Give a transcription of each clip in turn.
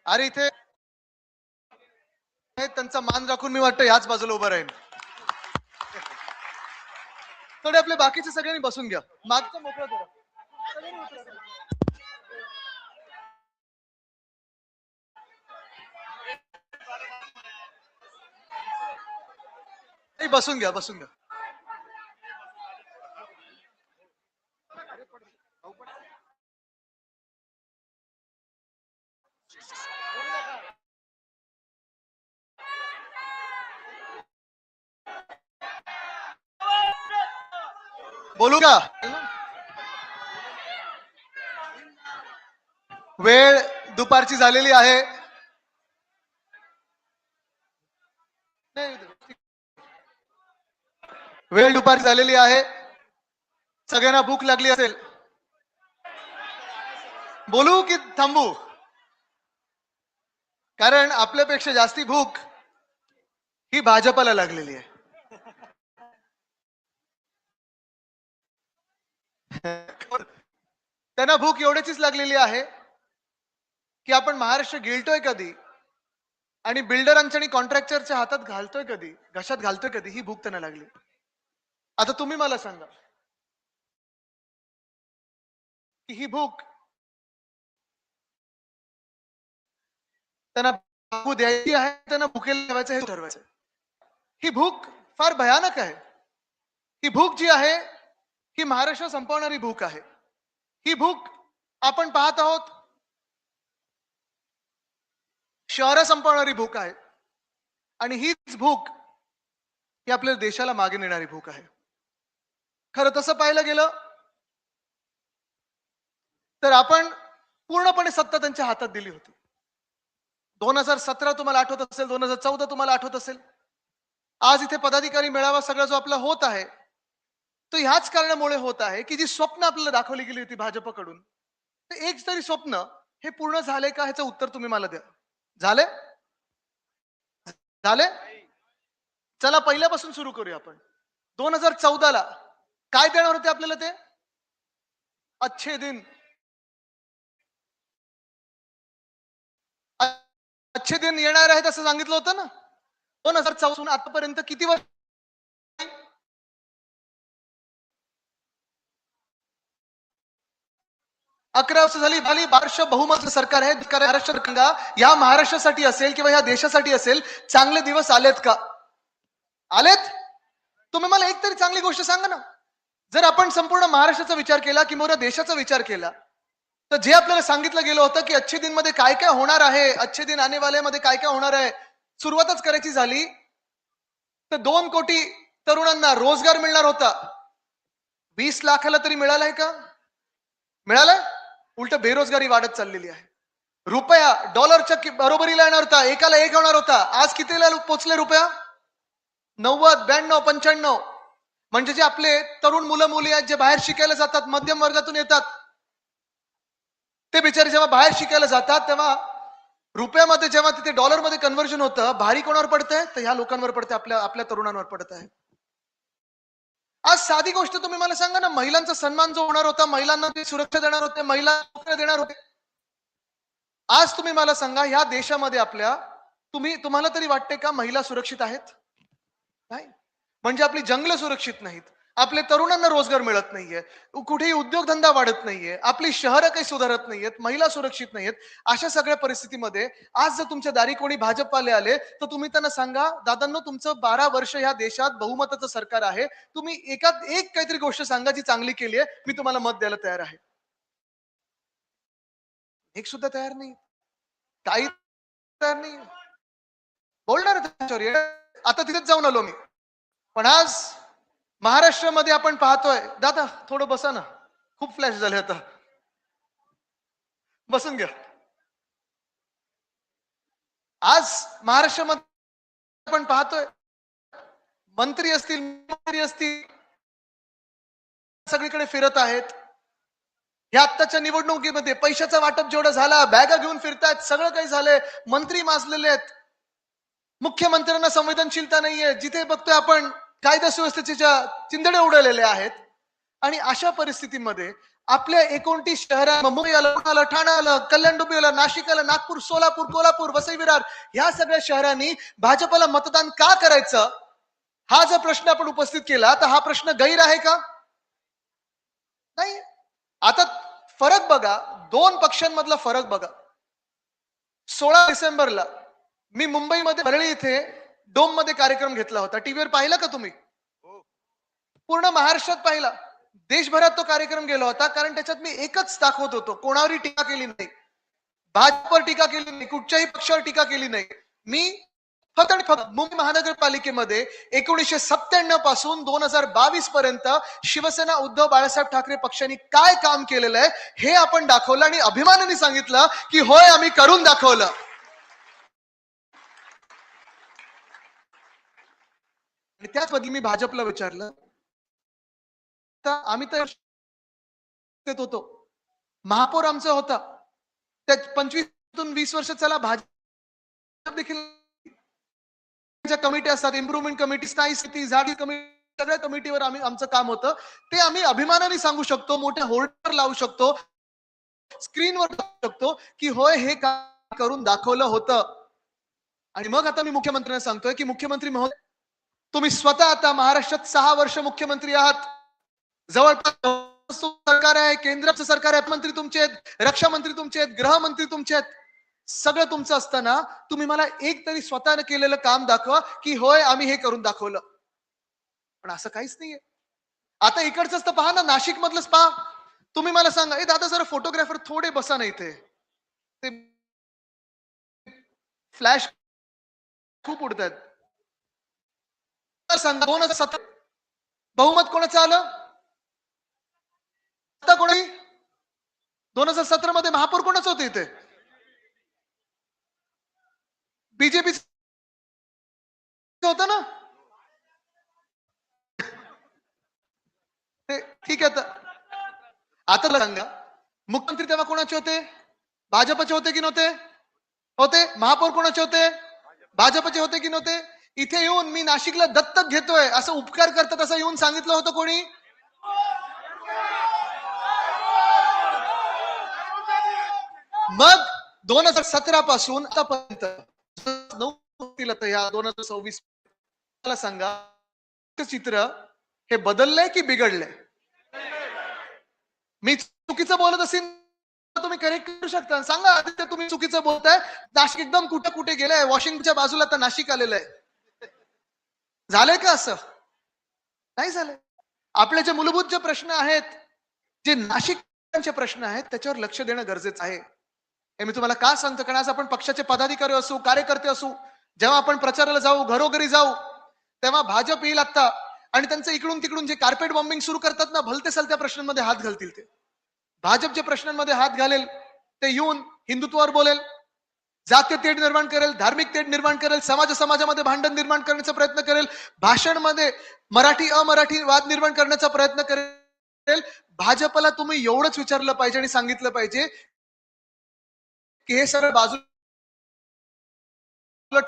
अरे इथे त्यांचा मान राखून मी वाटतं ह्याच बाजूला उभं राहील. थोडे आपले बाकीचे सगळ्यांनी बसून घ्या. मागचं मोकळं करा. बसून घ्या, बसून घ्या. बोलू का? वेळ दुपारची झालेली आहे. वेळ दुपारची झालेली आहे. सगळ्यांना भूक लागली असेल. बोलू की थांबू? कारण आपल्यापेक्षा जास्ती भूक ही भाजपला लागलेली आहे. त्यांना भूक एवढीच लागलेली आहे की आपण महाराष्ट्र गिळतोय कधी आणि बिल्डरांच्या आणि कॉन्ट्रॅक्टरच्या हातात घालतोय कधी, घशात घालतोय कधी, ही भूक त्यांना लागली. आता तुम्ही मला सांगा की ही भूक त्यांना भागू द्यायची आहे, त्यांना भुकेला ठेवायचं हे ठरवायचं. ही भूक फार भयानक आहे. ही भूक जी आहे ही महाराष्ट्र संपवणारी भूक आहे. ही भूक आपण पाहत आहोत शहर संपवणारी भूक आहे आणि हीच भूक ही आपल्या देशाला मागे नेणारी भूक आहे. खरं तसं पाहिलं गेलं तर आपण पूर्णपणे सत्ता त्यांच्या हातात दिली होती. 2017 तुम्हाला आठवत असेल, 2014 तुम्हाला आठवत असेल. आज इथे पदाधिकारी मेळावा सगळा जो आपला होत आहे तो ह्याच कारणामुळे होत आहे की जी स्वप्न आपल्याला दाखवली गेली होती भाजपकडून, ते एक तरी स्वप्न हे पूर्ण झाले का ह्याचं उत्तर तुम्ही मला द्या. झाले? झाले? चला पहिल्यापासून सुरू करूया आपण. 2014 काय देणार होते आपल्याला ते? अच्छे दिन. अच्छे दिन येणार आहेत असं सांगितलं होतं ना. 2014 आतापर्यंत किती वर्ष? 11 वर्ष झाली. 12 वर्ष बहुमत सरकार आहे. महाराष्ट्र या महाराष्ट्रासाठी असेल किंवा या देशासाठी असेल चांगले दिवस आलेत का? आलेत? तुम्ही मला एक तरी चांगली गोष्ट सांगा ना. जर आपण संपूर्ण महाराष्ट्राचा विचार केला किंवा देशाचा विचार केला तर जे आपल्याला सांगितलं गेलं होतं की अच्छे दिन मध्ये काय काय होणार आहे, अच्छे दिन आने वाले मध्ये काय काय होणार आहे, सुरुवातच करायची झाली तर 2 कोटी तरुणांना रोजगार मिळणार होता. 20 लाखाला तरी मिळालाय का? मिळालाय? उलट बेरोजगारी वाढत चाललेली आहे. रुपया डॉलरच्या बरोबरीला येणार होता, एकाला 1 होणार होता. आज कितीला पोहोचले रुपया? 90, 92, 95. म्हणजे जे आपले तरुण मुलं मुली आहेत जे बाहेर शिकायला जातात, मध्यम वर्गातून येतात, ते बिचारे जेव्हा बाहेर शिकायला जातात तेव्हा रुपयामध्ये जेव्हा तिथे डॉलरमध्ये कन्व्हर्जन होतं, भारी कोणावर पडतंय? तर ह्या लोकांवर पडते, आपल्या तरुणांवर पडत आहे. आज साधी गोष्ट तुम्ही मला सांगा ना, महिलांचा सन्मान जो होणार होता, महिलांना ते सुरक्षा देणार होते, महिला देणार होते, आज तुम्ही मला सांगा ह्या देशामध्ये आपल्या तुम्हाला तरी वाटते का महिला सुरक्षित आहेत? नाही. म्हणजे आपली जंगल सुरक्षित नाहीत, आपले तरुणांना रोजगार मिळत नाहीये, कुठेही उद्योगधंदा वाढत नाहीये, आपली शहरं काही सुधारत नाहीयेत, महिला सुरक्षित नाहीयेत. अशा सगळ्या परिस्थितीमध्ये आज जर तुमच्या दारी कोणी भाजपवाले आले तर तुम्ही त्यांना सांगा, दादांनो तुमचं 12 वर्ष ह्या देशात बहुमताचं सरकार आहे, तुम्ही एक काहीतरी गोष्ट सांगा जी चांगली केली आहे, मी तुम्हाला मत द्यायला तयार आहे. एक सुद्धा तयार नाही, काही तयार नाही. बोलणार त्याच्यावर, आता तिथेच जाऊन आलो मी. पण आज महाराष्ट्रामध्ये आपण पाहतोय, दादा थोडं बसा ना, खूप फ्लॅश झाले आता, बसून घ्या. आज महाराष्ट्रामध्ये आपण पाहतोय मंत्री असतील सगळीकडे फिरत आहेत. या आत्ताच्या निवडणुकीमध्ये पैशाचा वाटप जेवढं झाला, बॅगा घेऊन फिरतायत, सगळं काही झालंय, मंत्री माजलेले आहेत, मुख्यमंत्र्यांना संवेदनशीलता नाहीये, जिथे बघतोय आपण कायदा सुव्यवस्थेच्या चिंधडे उडवलेले आहेत. आणि अशा परिस्थितीमध्ये आपल्या 29 शहरात मुंबई आलं, पुणे, ठाणे आलं, कल्याण डोंबिवली आलं, नाशिक आलं, नागपूर, सोलापूर, कोल्हापूर, वसई विरार ह्या सगळ्या शहरांनी भाजपला मतदान का करायचं, हा जर प्रश्न आपण उपस्थित केला तर हा प्रश्न गैर आहे का? नाही. आता फरक बघा, दोन पक्षांमधला फरक बघा. 16 डिसेंबरला मी मुंबईमध्ये परळी इथे डोम मध्ये कार्यक्रम घेतला होता. टीव्हीवर पाहिला का तुम्ही? पूर्ण महाराष्ट्रात पाहिला. देशभरात तो कार्यक्रम गेला होता, कारण त्याच्यात मी एकच दाखवत होतो, कोणावरही टीका केली नाही, भाजपवर टीका केली नाही, कुठच्याही पक्षावर टीका केली नाही. मी फक्त आणि फक्त मुंबई महानगरपालिकेमध्ये 1997 पासून 2022 पर्यंत शिवसेना उद्धव बाळासाहेब ठाकरे पक्षाने काय काम केलेलं आहे हे आपण दाखवलं आणि अभिमानाने सांगितलं की होय आम्ही करून दाखवलं. आणि त्याच बदली मी भाजपला विचारलं, आम्ही तर होतो, महापौर आमचा होता, त्या 25 वर्ष चला भाजप देखील कमिटी असतात, इम्प्रुव्हमेंट कमिटी, स्थायी समिती, जागी कमिटी, सगळ्या कमिटीवर आमचं काम होतं. ते आम्ही अभिमानाने सांगू शकतो, मोठ्या होर्डर लावू शकतो, स्क्रीनवर शकतो की होय हे काम करून दाखवलं होतं. आणि मग आता मी मुख्यमंत्र्यांना सांगतोय की मुख्यमंत्री महोदय, तुम्ही स्वतः आता महाराष्ट्रात 6 वर्ष मुख्यमंत्री आहात, जवळपास सरकार आहे, केंद्राचं सरकार आहे, मंत्री तुमचे आहेत, रक्षा मंत्री तुमचे आहेत, गृहमंत्री तुमचे आहेत, सगळं तुमचं असताना तुम्ही मला एक तरी स्वतःने केलेलं काम दाखवा की होय आम्ही हे करून दाखवलं. पण असं काहीच नाहीये. आता इकडचंच तर पहा ना, नाशिक मधलंच पहा. तुम्ही मला सांगा, ए दादा जरा फोटोग्राफर थोडे बसा ना इथे, ते फ्लॅश खूप उडतात. सांगा 2017 बहुमत कोणाचं आलं? आता कोणी 2017 मध्ये महापौर कोणाचं होतं इथे? बीजेपी होतं ना. ते ठीक आहे. आता सांगा, मुख्यमंत्री तेव्हा कोणाचे होते? भाजपचे होते की नव्हते? होते. महापौर कोणाचे होते? भाजपचे होते की नव्हते? इथे येऊन मी नाशिकला दत्तक घेतोय असं उपकार करतात असं येऊन सांगितलं होतं कोणी? मग 2017 पासून आतापर्यंत 9 या 2026 मला सांगा, चित्र हे बदललंय की बिघडलंय? मी चुकीचं बोलत असेल तुम्ही करेक्ट करू शकता. सांगा आदित्य तुम्ही चुकीचं बोलताय, नाशिक एकदम कुठे कुठे गेलंय, वॉशिंगच्या बाजूला तर नाशिक आलेलं आहे. झालंय का असं? नाही झालंय. आपले जे मूलभूत जे प्रश्न आहेत, जे नाशिकचे प्रश्न आहेत, त्याच्यावर लक्ष देणं गरजेचं आहे. हे मी तुम्हाला का सांगतो, कारण आज आपण पक्षाचे पदाधिकारी असू, कार्यकर्ते असू, जेव्हा आपण प्रचाराला जाऊ, घरोघरी जाऊ, तेव्हा भाजप येईल आता आणि त्यांचं इकडून तिकडून जे कार्पेट बॉम्बिंग सुरू करतात ना, भलते सलत्या प्रश्नांमध्ये हात घालतील. ते भाजप जे प्रश्नांमध्ये हात घालेल ते येऊन हिंदुत्वावर बोलेल, जातीय तेढ निर्माण करेल, धार्मिक तेढ निर्माण करेल, समाजामध्ये भांडण निर्माण करण्याचा प्रयत्न करेल, भाषणमध्ये मराठी अमराठी वाद निर्माण करण्याचा प्रयत्न करेल. भाजपला तुम्ही एवढंच विचारलं पाहिजे आणि सांगितलं पाहिजे की हे सगळं बाजूला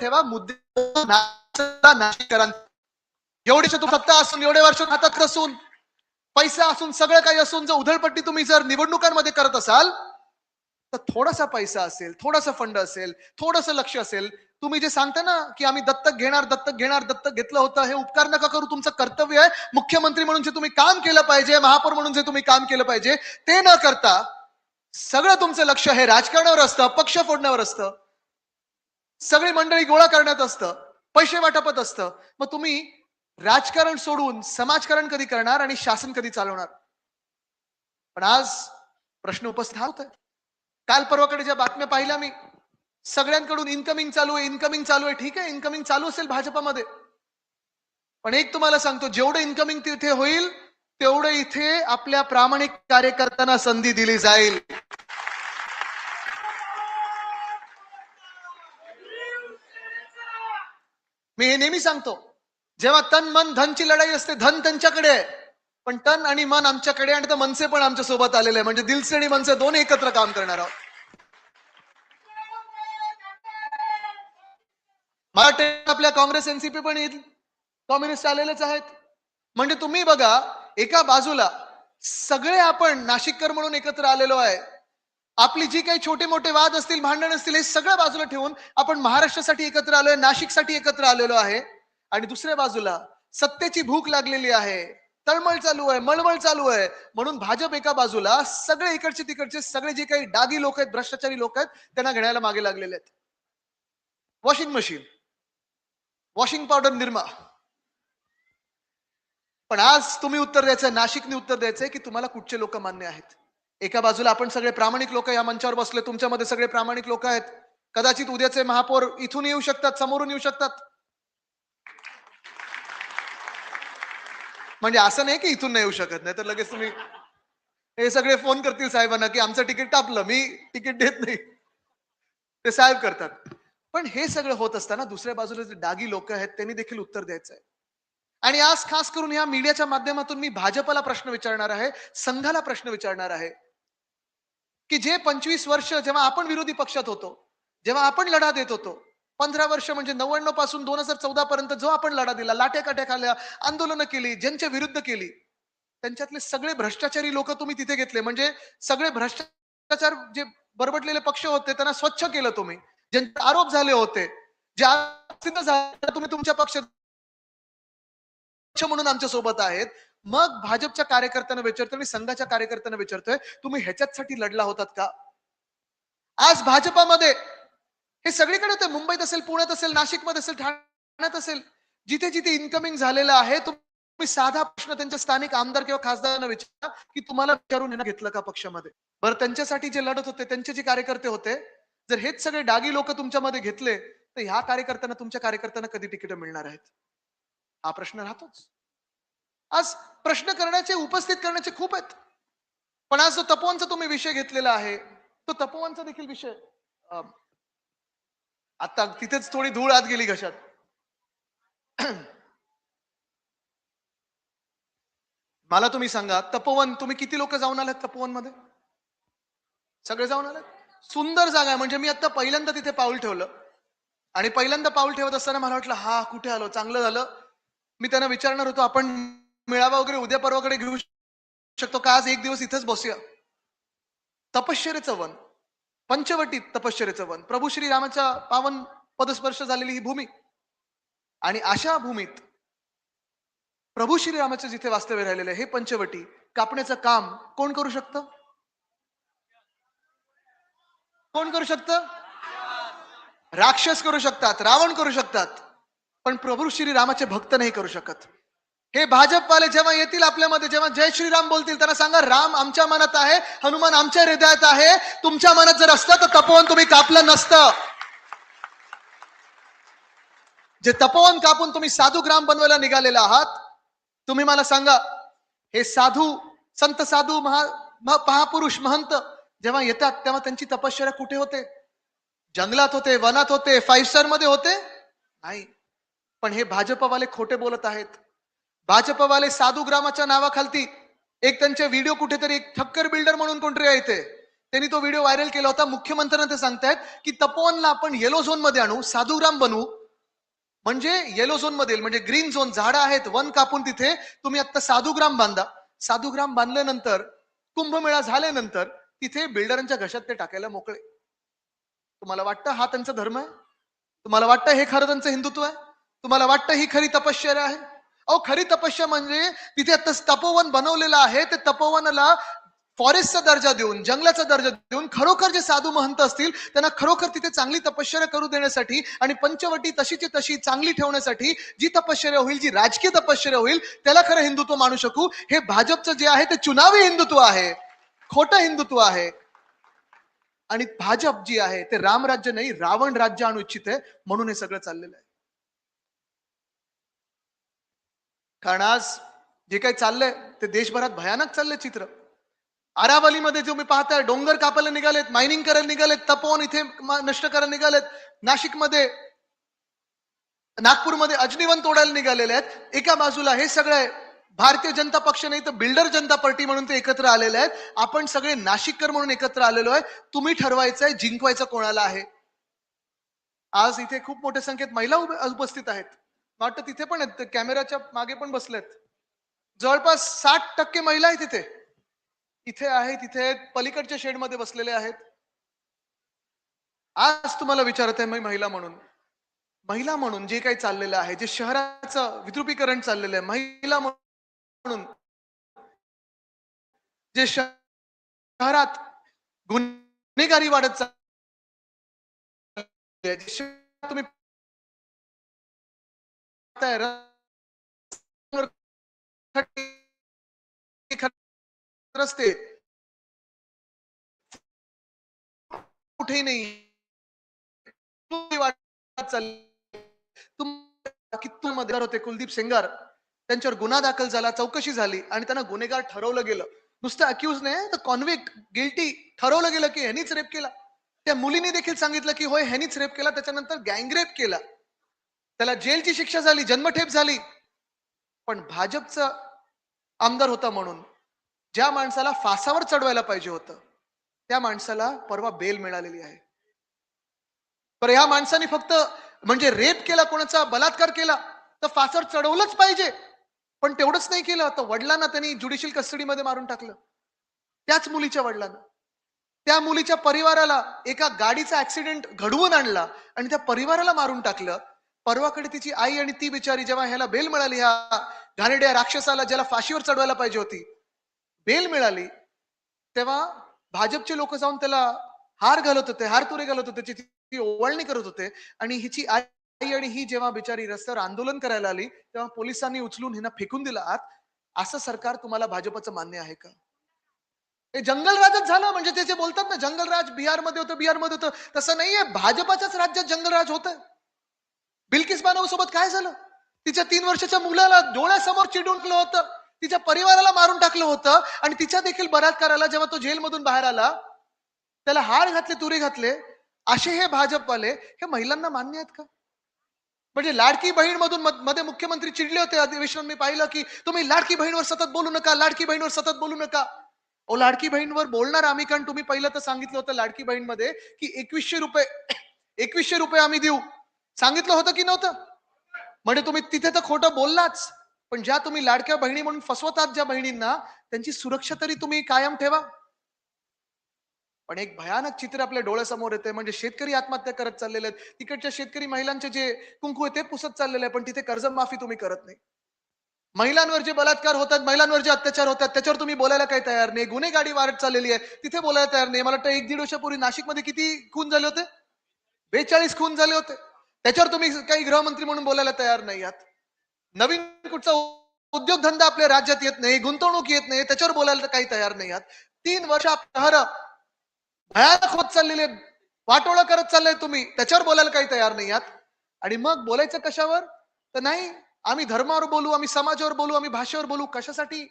ठेवा, मुद्दे एवढे सत्ता असून, एवढे वर्ष हातात असून, पैसा असून, सगळं काही असून, जर उधळपट्टी तुम्ही जर निवडणुकांमध्ये करत असाल तर थोडासा पैसा असेल, थोडासा फंड असेल, थोडंसं लक्ष असेल, तुम्ही जे सांगता ना की आम्ही दत्तक घेणार, दत्तक घेतलं होतं, हे उपकार नका करू. तुमचं कर्तव्य आहे, मुख्यमंत्री म्हणून जे तुम्ही काम केलं पाहिजे, महापौर म्हणून जे तुम्ही काम केलं पाहिजे ते न करता सगळं तुमचं लक्ष हे राजकारणावर असतं, पक्ष फोडण्यावर असतं, सगळी मंडळी गोळा करण्यात असतं, पैसे वाटपात असतं. मग तुम्ही राजकारण सोडून समाजकारण कधी करणार आणि शासन कधी चालवणार? पण आज प्रश्न उपस्थित होत. काल परवाकडे ज्या बातम्या पाहिल्या मी, सगळ्यांकडून इन्कमिंग चालू आहे. ठीक आहे, इन्कमिंग चालू असेल भाजपामध्ये, पण एक तुम्हाला सांगतो, जेवढं इन्कमिंग तिथे होईल तेवढं इथे आपल्या प्रामाणिक कार्यकर्त्यांना संधी दिली जाईल. मी हे नेहमी सांगतो, जेव्हा तन मन धनची लढाई असते, धन त्यांच्याकडे आहे, पण तन आणि मन आमच्याकडे, आणि तर मनसे पण आमच्या सोबत आलेले आहे. म्हणजे दिलसे आणि मनसे दोन्ही एकत्र काम करणार आहोत. मला आपल्या काँग्रेस एनसीपी पण येईल, कम्युनिस्ट आलेलेच आहेत. म्हणजे तुम्ही बघा, एका बाजूला सगळे आपण नाशिककर म्हणून एकत्र आलेलो आहे. आपली जी काही छोटे मोठे वाद असतील, भांडण असतील, हे सगळं बाजूला ठेवून आपण महाराष्ट्रासाठी एकत्र आलोय, नाशिकसाठी एकत्र आलेलो आहे. आणि दुसऱ्या बाजूला सत्तेची भूक लागलेली आहे, तळमळ चालू आहे, मळमळ चालू आहे. म्हणून भाजप एका बाजूला, सगळे इकडचे तिकडचे सगळे जे काही डागी लोक आहेत, भ्रष्टाचारी लोक आहेत, त्यांना घेण्याला मागे लागलेले आहेत. Washing machine, washing powder, Nirma. पण आज तुम्ही उत्तर द्यायचंय, नाशिकने उत्तर द्यायचंय की तुम्हाला कुठचे लोक मान्य आहेत. एका बाजूला आपण सगळे प्रामाणिक लोक या मंचावर बसले, तुमच्यामध्ये सगळे प्रामाणिक लोक आहेत. कदाचित उद्याचे महापौर इथून येऊ शकतात, समोरून येऊ शकतात. म्हणजे असं नाही की इथून नाही येऊ शकत, नाही तर लगेच तुम्ही हे सगळे फोन करतील साहेबांना की आमचं तिकीट टापलं, मी तिकीट देत नाही, ते साहेब करतात. पण हे सगळं होत असताना दुसऱ्या बाजूला जे डागी लोक आहेत त्यांनी देखील उत्तर द्यायचंय. आणि आज खास करून या मीडियाच्या माध्यमातून मी भाजपला प्रश्न विचारणार आहे, संघाला प्रश्न विचारणार आहे की जे 25 वर्ष जेव्हा आपण विरोधी पक्षात होतो, जेव्हा आपण लढा देत होतो, 15 वर्ष म्हणजे 99 पासून 2014 पर्यंत जो आपण लढा दिला, लाट्या काट्या खाल्ल्या, आंदोलनं केली, ज्यांच्या विरुद्ध केली, त्यांच्यातले सगळे भ्रष्टाचारी लोक तुम्ही तिथे घेतले. म्हणजे सगळे भ्रष्टाचार जे बरबटलेले पक्ष होते त्यांना स्वच्छ केलं तुम्ही. ज्यांचे आरोप झाले होते, जे सिद्ध झाले, तुम्ही तुमच्या पक्षात म्हणून आमच्या सोबत आहेत. मग भाजपच्या कार्यकर्त्यांना विचारतोय आणि संघाच्या कार्यकर्त्यांना विचारतोय, तुम्ही ह्याच्यासाठी लढला होतात का? आज भाजपामध्ये हे सगळीकडे होते, मुंबईत असेल, पुण्यात असेल, नाशिकमध्ये असेल, ठाण्यात असेल, जिथे जिथे इन्कमिंग झालेलं आहे, तुम्ही साधा प्रश्न त्यांच्या स्थानिक आमदार किंवा खासदारांना विचारा की तुम्हाला विचारून घेतलं का पक्षामध्ये? बरं, त्यांच्यासाठी जे लढत होते, त्यांचे जे कार्यकर्ते होते, जर हेच सगळे डागी लोक तुमच्यामध्ये घेतले, तर ह्या कार्यकर्त्यांना, तुमच्या कार्यकर्त्यांना कधी तिकीट मिळणार आहेत? हा प्रश्न राहतोच. आज प्रश्न करण्याचे, उपस्थित करण्याचे खूप आहेत. पण आज जो तपोवनचा तुम्ही विषय घेतलेला आहे, तो तपोवनचा देखील विषय आता तिथेच थोडी धूळ आत गेली घशात. मला तुम्ही सांगा, तपोवन तुम्ही किती लोक जाऊन आलात तपोवन मध्ये? सगळे जाऊन आलात? सुंदर जागा आहे. म्हणजे मी आता पहिल्यांदा तिथे पाऊल ठेवलं आणि पहिल्यांदा पाऊल ठेवत असताना मला वाटलं, हा कुठे आलो, चांगलं झालं. मी त्यांना विचारणार होतो, आपण मेळावा वगैरे उद्या परवाकडे घेऊ शकतो का? आज एक दिवस इथेच बसूया. तपश्चर्याचं वन, पंचवटीत तपश्चर्याचं वन, प्रभू श्रीरामाच्या पावन पदस्पर्श झालेली ही भूमी. आणि अशा भूमीत प्रभू श्रीरामाचे जिथे वास्तव्य राहिलेले हे पंचवटी कापण्याचं काम कोण करू शकतं? कोण करू शकतं? राक्षस करू शकतात, रावण करू शकतात, पण प्रभू श्रीरामाचे भक्त नाही करू शकत. हे भाजपवाले जेव्हा येतील आपल्यामध्ये, जेव्हा जय श्रीराम बोलतील, त्यांना सांगा, राम आमच्या मनात आहे, हनुमान आमच्या हृदयात आहे. तुमच्या मनात जर असतं तर तपोवन तुम्ही कापलं नसतं. जे तपोवन कापून तुम्ही साधू ग्राम बनवायला निघालेला आहात, तुम्ही मला सांगा, हे साधू, संत साधू, महापुरुष, महंत जेव्हा येतात तेव्हा त्यांची तपश्चर्या कुठे होते? जंगलात होते, वनात होते, 5 स्टार मध्ये होते? नाही. पण हे भाजपवाले खोटे बोलत आहेत. भाजपवाले साधू ग्रामाच्या नावाखालती एक त्यांचे व्हिडिओ कुठेतरी, एक ठक्कर बिल्डर म्हणून कोणतरी आहे ते, त्यांनी तो व्हिडिओ व्हायरल केला होता. मुख्यमंत्र्यांना ते सांगतायत की तपोवनला आपण येलो झोन मध्ये आणू, साधूग्राम बनवू. म्हणजे येलो झोन मध्ये, म्हणजे ग्रीन झोन, झाडं आहेत, वन कापून तिथे तुम्ही आता साधूग्राम बांधा. साधूग्राम बांधल्यानंतर, कुंभमेळा झाल्यानंतर तिथे बिल्डरांच्या घशात ते टाकायला मोकळे. तुम्हाला वाटतं हा त्यांचा धर्म आहे? तुम्हाला वाटतं हे खरं त्यांचं हिंदुत्व आहे? तुम्हाला वाटतं ही खरी तपश्चर्या आहे? अहो, खरी तपस्या म्हणजे तिथे आता तपोवन बनवलेलं आहे, ते तपोवनाला फॉरेस्टचा दर्जा देऊन, जंगलाचा दर्जा देऊन, खरोखर जे साधू महंत असतील त्यांना खरोखर तिथे चांगली तपश्चर्या करू देण्यासाठी आणि पंचवटी तशीची तशी चांगली ठेवण्यासाठी जी तपश्चर्या होईल, जी राजकीय तपश्चर्या होईल, त्याला खरं हिंदुत्व मानू शकू. हे भाजपचं जे आहे ते चुनावी हिंदुत्व आहे, खोटं हिंदुत्व आहे. आणि भाजप जी आहे ते रामराज्य नाही, रावण राज्य आणू इच्छित आहे, म्हणून हे सगळं चाललेलं आहे. कारण आज जे काही चाललंय ते देशभरात भयानक चाललंय चित्र. आरावलीमध्ये जो मी पाहताय, डोंगर कापायला निघालेत, मायनिंग करायला निघालेत, तपोवन इथे नष्ट करायला निघालेत, नाशिकमध्ये, नागपूरमध्ये अग्निवन तोडायला निघालेले आहेत. एका बाजूला हे सगळे भारतीय जनता पक्ष नाही तर बिल्डर जनता पार्टी म्हणून ते एकत्र आलेले आहेत. आपण सगळे नाशिककर म्हणून एकत्र आलेलो आहे. तुम्ही ठरवायचंय जिंकवायचं कोणाला आहे. आज इथे खूप मोठ्या संख्येत महिला उपस्थित आहेत. वाटतं तिथे पण आहेत, कॅमेराच्या मागे पण बसलेत. जवळपास 60% महिला आहेत तिथे. इथे आहेत, इथे आहेत, पलीकडच्या शेडमध्ये बसलेले आहेत. आज तुम्हाला विचारत आहे मी महिला म्हणून जे काही चाललेलं आहे, जे शहराचं विद्रुपीकरण चाललेलं आहे, महिला म्हणून जे शहरात गुन्हेगारी वाढत चालली आहे, जे तुम्ही पाहताय रस्त्यावर रस्ते कुठेही नाही वाढत चालली. किती मतदार होते कुलदीप सेंगार, त्यांच्यावर गुन्हा दाखल झाला, चौकशी झाली आणि त्यांना गुन्हेगार ठरवलं गेलं. नुसतं अक्यूज नाही तर कॉन्व्हिक्ट गिल्टी ठरवलं गेलं की ह्यांनीच रेप केला. त्या मुलीने देखील सांगितलं की होय ह्यांनीच रेप केला, त्याच्यानंतर गँगरेप केला. त्याला जेलची शिक्षा झाली, जन्मठेप झाली. पण भाजपचा आमदार होता म्हणून ज्या माणसाला फासावर चढवायला पाहिजे होतं, त्या माणसाला परवा बेल मिळालेली आहे. तर ह्या माणसाने फक्त म्हणजे रेप केला, कोणाचा बलात्कार केला तर फासावर चढवलंच पाहिजे. पण तेवढंच नाही केलं तर वडिलांना त्यांनी ज्युडिशियल कस्टडीमध्ये मारून टाकलं. त्याच मुलीच्या वडिलांना. त्या मुलीच्या परिवाराला एका गाडीचा ऍक्सिडेंट घडवून आणला आणि त्या परिवाराला मारून टाकलं. परवाकडे तिची आई आणि ती बिचारी जेव्हा ह्याला बेल मिळाली, ह्या घाणेरड्या राक्षसाला ज्याला फाशीवर चढवायला पाहिजे होती, बेल मिळाली, तेव्हा भाजपचे लोक जाऊन त्याला हार घालत होते, हार तुरे घालत होते, त्याची ओवाळणी करत होते. आणि हिची आई आणि ही जेव्हा बिचारी रस्त्यावर आंदोलन करायला आली, तेव्हा पोलिसांनी उचलून हिना फेकून दिला आत. असं सरकार तुम्हाला भाजपचं मान्य आहे का? हे जंगलराजच झालं. म्हणजे ते जे बोलतात ना जंगलराज बिहारमध्ये होतं, बिहारमध्ये होतं, तसं नाहीये. भाजपाच्याच राज्यात जंगलराज होतं. बिल्किस बानो सोबत काय झालं? तिच्या 3 वर्षाच्या मुलाला डोळ्यासमोर चिडवलं होतं, तिच्या परिवाराला मारून टाकलं होतं आणि तिच्या देखील बलात्काराला जेव्हा तो जेलमधून बाहेर आला, त्याला हार घातले, तुरे घातले. असे हे भाजपवाले हे महिलांना मान्य आहेत का? म्हणजे लाडकी बहीण मधून मध्ये मुख्यमंत्री चिडले होते अधिवेशन मी पाहिलं की तुम्ही लाडकी बहीणवर सतत बोलू नका, लाडकी बहीणवर सतत बोलू नका. ओ लाडकी बहीणवर बोलणार आम्ही, कारण तुम्ही पहिलं तर सांगितलं होतं लाडकी बहीण मध्ये की 2100 रुपये 2100 रुपये आम्ही देऊ. सांगितलं होतं की नव्हतं? म्हणजे तुम्ही तिथे तर खोटं बोललाच. पण ज्या तुम्ही लाडक्या बहिणी म्हणून फसवतात ज्या बहिणींना, त्यांची सुरक्षा तरी तुम्ही कायम ठेवा. पण एक भयानक चित्र आपल्या डोळ्यासमोर येते. म्हणजे शेतकरी आत्महत्या करत चाललेले आहेत. तिकडच्या शेतकरी महिलांचे जे कुंकू आहे ते पुसत चाललेले आहे, पण तिथे कर्जमाफी तुम्ही करत नाही. महिलांवर जे बलात्कार होतात, महिलांवर जे अत्याचार होतात, त्याच्यावर तुम्ही बोलायला काही तयार नाही. गुन्हेगारी वाढत चाललेली आहे, तिथे बोलायला तयार नाही. मला वाटतं 1-1.5 वर्षापूर्वी नाशिकमध्ये किती खून झाले होते? 42 खून झाले होते. त्याच्यावर तुम्ही काही गृहमंत्री म्हणून बोलायला तयार नाही आहात. नवीन कुठचा उद्योगधंदा आपल्या राज्यात येत नाही, गुंतवणूक येत नाही, त्याच्यावर बोलायला काही तयार नाही आहात. 3 वर्ष शहर भयानक होत चाललेले, वाटोळं करत चाललंय तुम्ही, त्याच्यावर बोलायला काही तयार नाही आहात. आणि मग बोलायचं कशावर? तर नाही, आम्ही धर्मावर बोलू, आम्ही समाजावर बोलू, आम्ही भाषेवर बोलू. कशासाठी?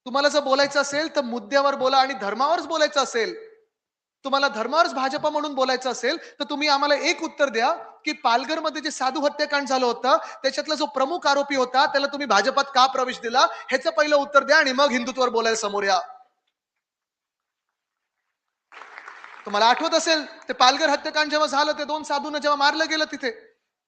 तुम्हाला जर बोलायचं असेल तर मुद्द्यावर बोला. आणि धर्मावरच बोलायचं असेल, तुम्हाला धर्मावरच भाजपा म्हणून बोलायचं असेल, तर तुम्ही आम्हाला एक उत्तर द्या की पालघरमध्ये जे साधू हत्याकांड झालं होतं, त्याच्यातला जो प्रमुख आरोपी होता त्याला तुम्ही भाजपात का प्रवेश दिला, ह्याचं पहिलं उत्तर द्या आणि मग हिंदुत्वावर बोलायला समोर या. तुम्हाला आठवत असेल ते पालघर हत्याकांड जेव्हा झालं, ते 2 साधूंना जेव्हा मारलं गेलं तिथे,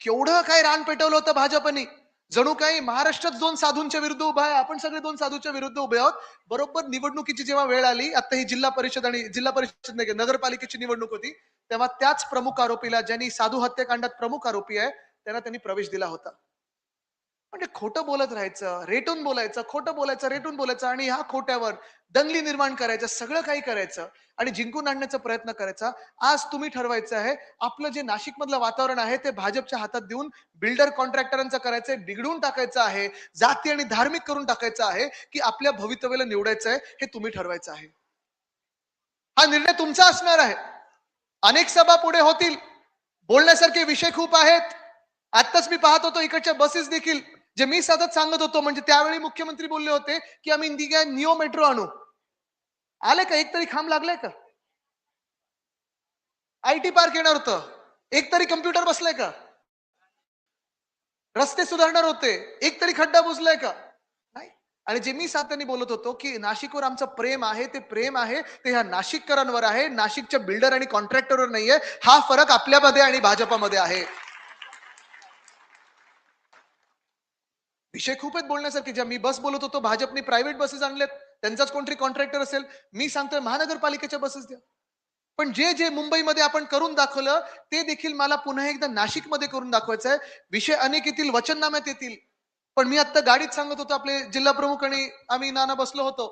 केवढं काय रान पेटवलं होतं भाजपने. जणू काही महाराष्ट्रात 2 साधूंच्या विरुद्ध उभा आहे, आपण सगळे 2 साधूंच्या विरुद्ध उभे आहोत. बरोबर निवडणुकीची जेव्हा वेळ आली, आता ही जिल्हा परिषद नाही, नगरपालिकेची निवडणूक होती, तेव्हा त्याच प्रमुख आरोपीला, ज्यांनी साधू हत्याकांडात प्रमुख आरोपी आहे, त्यांनी प्रवेश दिला होता. म्हणजे खोटं बोलत राहायचं, रेटून बोलायचं, खोटं बोलायचं, रेटून बोलायचं आणि ह्या खोट्यावर दंगली निर्माण करायचं, सगळं काही करायचं आणि जिंकून आणण्याचा प्रयत्न करायचा. आज तुम्ही ठरवायचं आहे, आपलं जे नाशिकमधलं वातावरण आहे ते भाजपच्या हातात देऊन बिल्डर कॉन्ट्रॅक्टरांचं करायचंय, बिघडून टाकायचं आहे, जाती आणि धार्मिक करून टाकायचं आहे, की आपल्या भवितव्याला निवडायचं आहे, हे तुम्ही ठरवायचं आहे. हा निर्णय तुमचा असणार आहे. अनेक सभा पुढे होतील, बोलण्यासारखे विषय खूप आहेत. आत्ताच मी पाहत होतो इकडच्या बसेस देखील, जे मी सतत सांगत होतो, म्हणजे त्यावेळी मुख्यमंत्री बोलले होते की आम्ही इंडिया निओ मेट्रो आणू. आले का? एक तरी खांब लागलाय का? आयटी पार्क येणार होतं, एक तरी कम्प्युटर बसलाय का? रस्ते सुधारणार होते, एक तरी खड्डा बुजलाय का? नाही. आणि जे मी सातत्याने बोलत होतो की नाशिकवर आमचं प्रेम आहे, ते प्रेम आहे ते ह्या नाशिककरांवर आहे, नाशिकच्या बिल्डर आणि कॉन्ट्रॅक्टरवर नाहीये. हा फरक आपल्यामध्ये आणि भाजपामध्ये आहे. विषय खूप आहेत बोलण्यासारखे. ज्या मी बस बोलत होतो, भाजपने प्रायव्हेट बसेस आणलेत. त्यांचाच कोणतरी कॉन्ट्रॅक्टर असेल. मी सांगतोय महानगरपालिकेच्या बसेस द्या. पण जे जे मुंबईमध्ये आपण करून दाखवलं ते देखील मला पुन्हा एकदा नाशिकमध्ये करून दाखवायचं आहे. विषय अनेक येतील, वचननाम्यात येतील, पण मी आता गाडीत सांगत होतो, आपले जिल्हा प्रमुख आणि आम्ही नाना बसलो होतो.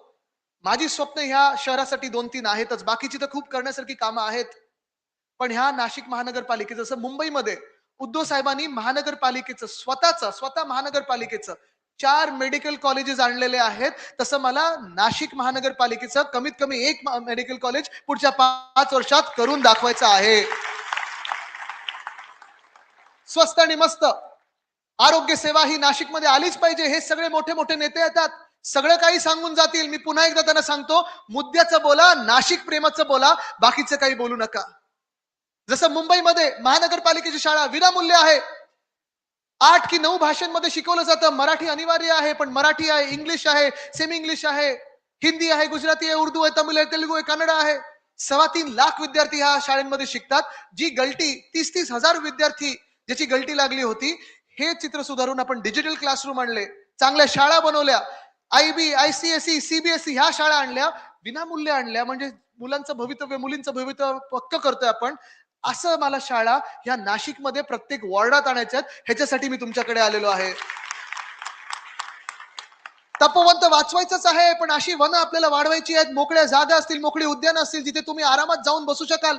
माझी स्वप्न ह्या शहरासाठी 2-3 आहेतच, बाकीची तर खूप करण्यासारखी कामं आहेत. पण ह्या नाशिक महानगरपालिकेचं, जसं मुंबईमध्ये उद्धव साहेबांनी महानगरपालिकेचं स्वतः महानगरपालिकेचं 4 मेडिकल कॉलेजेस आणलेले आहेत, तसं मला नाशिक महानगरपालिकेचं कमीत कमी एक मेडिकल कॉलेज पुढच्या 5 वर्षात करून दाखवायचं आहे. स्वस्त आणि मस्त आरोग्य सेवा ही नाशिकमध्ये आलीच पाहिजे. हे सगळे मोठे मोठे नेते येतात, सगळं काही सांगून जातील. मी पुन्हा एकदा त्यांना सांगतो, मुद्द्याचं बोला, नाशिक प्रेमाचं बोला, बाकीचं काही बोलू नका. जसं मुंबईमध्ये महानगरपालिकेची शाळा विनामूल्य आहे, 8 की 9 भाषांमध्ये शिकवलं जातं. मराठी अनिवार्य आहे, पण मराठी आहे, इंग्लिश आहे, सेमी इंग्लिश आहे, हिंदी आहे, गुजराती आहे, उर्दू आहे, तमिळ आहे, तेलुगू आहे, कन्नड आहे. 3.25 लाख विद्यार्थी ह्या शाळेमध्ये शिकतात. जी गलटी 30-30 हजार विद्यार्थी ज्याची गलटी लागली होती, हे चित्र सुधारून आपण डिजिटल क्लासरूम आणले, चांगल्या शाळा बनवल्या, IB, ICSE, CBSE ह्या शाळा आणल्या, विनामूल्य आणल्या. म्हणजे मुलांचं भवितव्य, मुलींचं भवितव्य पक्क करतोय आपण. असं मला शाळा ह्या नाशिकमध्ये प्रत्येक वॉर्डात आणायच्यात. ह्याच्यासाठी मी तुमच्याकडे आलेलो आहे. तपोवन तर वाचवायचंच आहे, पण अशी वनं आपल्याला वाढवायची आहेत, मोकळ्या जागा असतील, मोकळी उद्यान असतील, जिथे तुम्ही आरामात जाऊन बसू शकाल,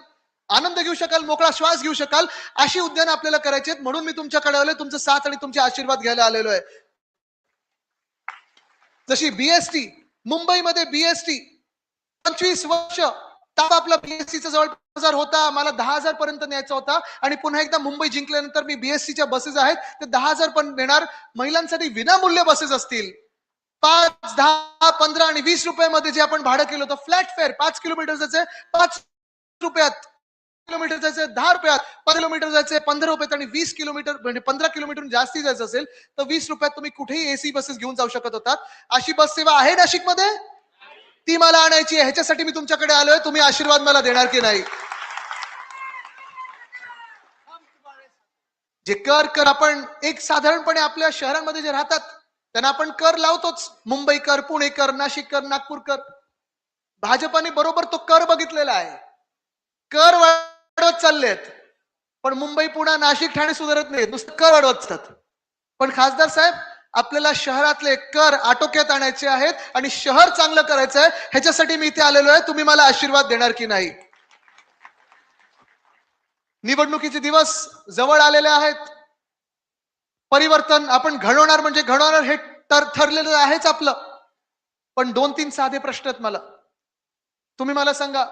आनंद घेऊ शकाल, मोकळा श्वास घेऊ शकाल, अशी उद्यान आपल्याला करायची आहेत. म्हणून मी तुमच्याकडे आलोय, तुमचं साथ आणि तुमचे आशीर्वाद घ्यायला आलेलो आहे. जशी BST मुंबईमध्ये BST 25 वर्ष ताप आपला BSTचा जवळ होता, मला 10,000 पर्यंत न्यायचा होता, आणि पुन्हा एकदा मुंबई जिंकल्यानंतर मी BSTच्या बसेस आहेत ते 10,000 पण देणार. महिलांसाठी विनामूल्य बसेस असतील. 5, 10, 15 आणि 20 रुपयामध्ये जे आपण भाडं केलं होतं, फ्लॅट फेअर, 5 किलोमीटर जायचे 5 रुपयात, किलोमीटर जायचे 10 रुपयात, 5 किलोमीटर जायचे 15 रुपयात, आणि 20 किलोमीटर म्हणजे 15 किलोमीटर जास्ती जायचं असेल तर 20 रुपयात तुम्ही कुठेही AC बसेस घेऊन जाऊ शकत होतात. अशी बस सेवा आहे नाशिकमध्ये, ती मला आणायची आहे. ह्याच्यासाठी मी तुमच्याकडे आलोय. तुम्ही आशीर्वाद मला देणार की नाही? जे कर आपण एक साधारणपणे आपल्या शहरांमध्ये जे राहतात त्यांना आपण कर लावतोच. मुंबईकर, पुणेकर, नाशिककर, नागपूरकर. भाजपाने बरोबर तो कर बघितलेला आहे. कर वाढवत चाललेत, पण मुंबई, पुणे, नाशिक, ठाणे सुधारत नाहीत, नुसतं कर वाढवत असतात. पण खासदार साहेब, आपल्याला शहरातले कर आटोक्यात आणायचे आहेत आणि शहर चांगलं करायचं आहे. ह्याच्यासाठी मी इथे आलेलो आहे. तुम्ही मला आशीर्वाद देणार की नाही? निवडणुकीचे दिवस जवळ आलेले आहेत. परिवर्तन आपण घडवणार म्हणजे घडवणार, हे ठरलेलं आहेच आपलं. पण 2-3 साधे प्रश्न आहेत मला. तुम्ही मला सांगा,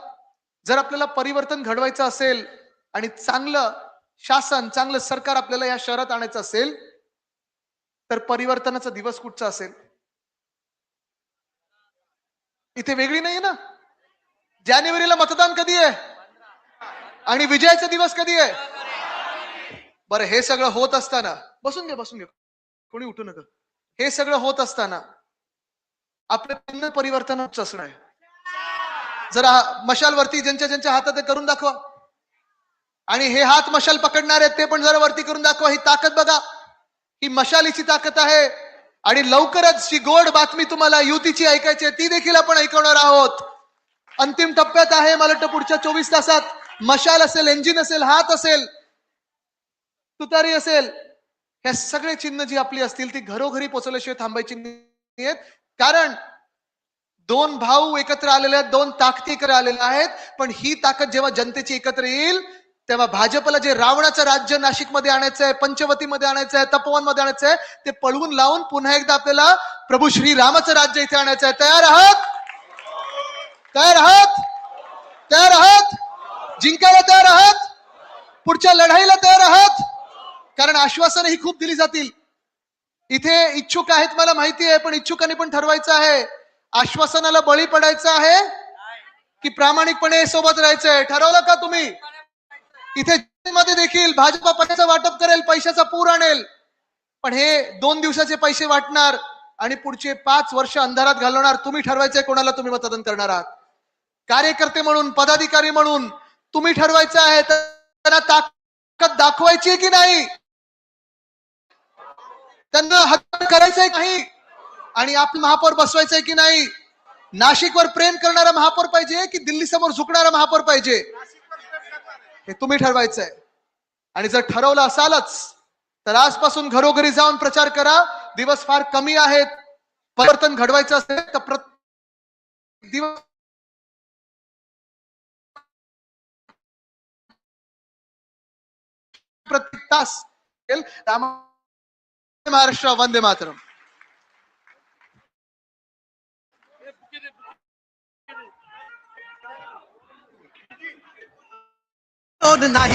जर आपल्याला परिवर्तन घडवायचं असेल आणि चांगलं शासन, चांगलं सरकार आपल्याला या शहरात आणायचं असेल, तर परिवर्तनाचा दिवस कुठचा असेल? इथे वेगळी नाहीये ना. जानेवारीला मतदान कधी आहे आणि विजयाचा दिवस कधी आहे? बरं, हे सगळं होत असताना, बसून घ्या, कोणी उठू नका. हे सगळं होत असताना आपलं चिन्ह परिवर्तनाचं असणं आहे. जरा मशालवरती ज्यांच्या हातात आहे करून दाखवा, आणि हे हात मशाल पकडणार आहेत ते पण जरा वरती करून दाखवा. ही ताकद बघा, ही मशालीची ताकद आहे. आणि लवकरच जी गोड बातमी तुम्हाला युतीची ऐकायची आहे ती देखील आपण ऐकवणार आहोत. अंतिम टप्प्यात आहे. मला वाटतं पुढच्या 24 तासात मशाल असेल, इंजिन असेल, हात असेल, तुतारी असेल, हे सगळे चिन्ह जी आपली असतील ती घरोघरी पोहोचल्याशिवाय थांबायची नाहीत. कारण 2 भाऊ एकत्र आलेले आहेत, 2 ताकदी एकत्र आलेल्या आहेत. पण ही ताकद जेव्हा जनतेची एकत्र येईल, तेव्हा भाजपला जे रावणाचं राज्य नाशिकमध्ये आणायचं आहे, पंचवटीमध्ये आणायचं आहे, तपोवनमध्ये आणायचं आहे, ते पळवून लावून पुन्हा एकदा आपल्याला प्रभू श्रीरामाचं राज्य इथे आणायचं आहे. तयार आहात? तयार आहात? तयार आहात? जिंकायला तयार आहात? पुढच्या लढाईला तयार आहात? कारण आश्वासनं ही खूप दिली जातील. इथे इच्छुक आहेत मला माहिती आहे, पण इच्छुकांनी पण ठरवायचं आहे, आश्वासनाला बळी पडायचं आहे की प्रामाणिकपणे सोबत राहायचंय. ठरवलं का तुम्ही? इथे मध्ये देखील भाजपा पैशाचं वाटप करेल, पैशाचा पूर आणेल, पण हे 2 दिवसाचे पैसे वाटणार आणि पुढचे 5 वर्ष अंधारात घालवणार. तुम्ही ठरवायचंय कोणाला तुम्ही मतदान करणार आहात. कार्यकर्ते म्हणून, पदाधिकारी म्हणून तुम्ही ठरवायचं आहे. त्यांना ताकद दाखवायची आहे की नाही, त्यांना हक्क करायचंय नाही, आणि आपलं महापौर बसवायचंय की नाही. नाशिकवर प्रेम करणारा महापौर पाहिजे की दिल्ली समोर झुकणारा महापौर पाहिजे, हे तुम्ही ठरवायचंय. आणि जर ठरवलं असालच तर आजपासून घरोघरी जाऊन प्रचार करा. दिवस फार कमी आहेत. परिवर्तन घडवायचं असेल तर प्रत्येक दिवस प्रत्येक तास महाराष्ट्र वंदे मातरम. नाही